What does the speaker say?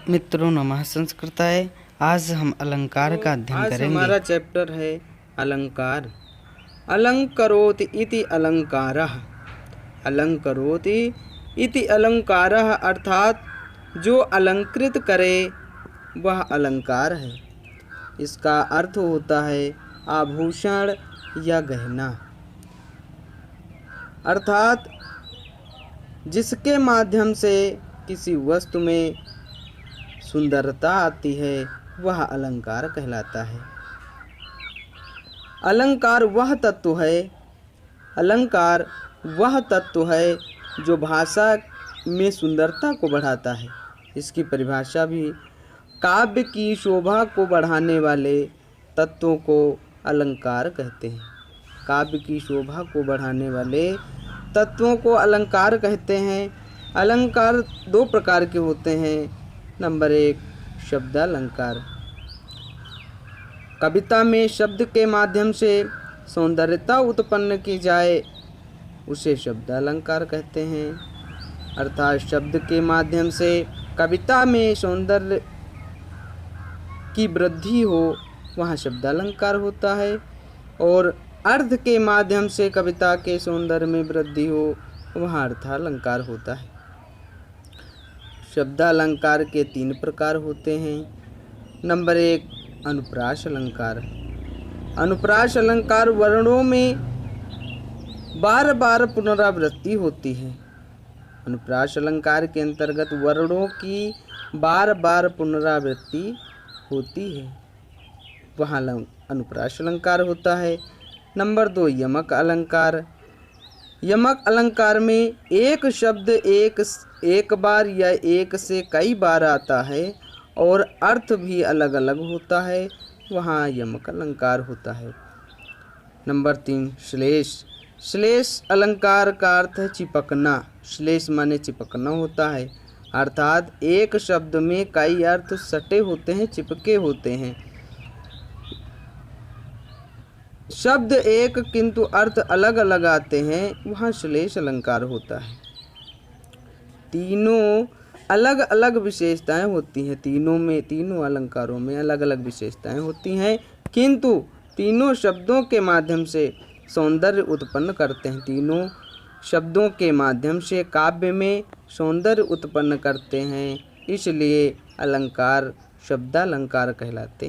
मित्रों नमः संस्कृताय। आज हम अलंकार का अध्ययन आज करेंगे। हमारा चैप्टर है अलंकार। अलंकरोति इति अलंकारः। अलंकरोति इति अलंकारः अर्थात जो अलंकृत करे वह अलंकार है। इसका अर्थ होता है आभूषण या गहना, अर्थात जिसके माध्यम से किसी वस्तु में सुंदरता आती है वह अलंकार कहलाता है। अलंकार वह तत्व है जो भाषा में सुंदरता को बढ़ाता है। इसकी परिभाषा भी काव्य की शोभा को बढ़ाने वाले तत्वों को अलंकार कहते हैं। काव्य की शोभा को बढ़ाने वाले तत्वों को अलंकार कहते हैं। अलंकार दो प्रकार के होते हैं। नंबर 1 शब्दालंकार। कविता में शब्द के माध्यम से सौंदर्यता उत्पन्न की जाए उसे शब्दालंकार कहते हैं। अर्थात शब्द के माध्यम से कविता में सौंदर्य की वृद्धि हो वहाँ शब्दालंकार होता है, और अर्थ के माध्यम से कविता के सौंदर्य में वृद्धि हो वहाँ अर्थालंकार होता है। शब्दालंकार के 3 प्रकार होते हैं। नंबर 1 अनुप्रास अलंकार। अनुप्रास अलंकार वर्णों में बार बार पुनरावृत्ति होती है। अनुप्रास अलंकार के अंतर्गत वर्णों की बार बार पुनरावृत्ति होती है, वहाँ अनुप्रास अलंकार होता है। नंबर 2 यमक अलंकार। यमक अलंकार में एक शब्द एक बार या एक से कई बार आता है और अर्थ भी अलग अलग होता है, वहाँ यमक अलंकार होता है। नंबर 3 श्लेष। श्लेष अलंकार का अर्थ है चिपकना। श्लेष माने चिपकना होता है, अर्थात एक शब्द में कई अर्थ सटे होते हैं, चिपके होते हैं। शब्द एक किंतु अर्थ अलग अलग आते हैं, वहाँ श्लेष अलंकार होता है। तीनों अलग अलग विशेषताएं होती हैं। तीनों अलंकारों में अलग अलग विशेषताएं होती हैं, किंतु तीनों शब्दों के माध्यम से सौंदर्य उत्पन्न करते हैं। तीनों शब्दों के माध्यम से काव्य में सौंदर्य उत्पन्न करते हैं, इसलिए अलंकार शब्दालंकार कहलाते हैं।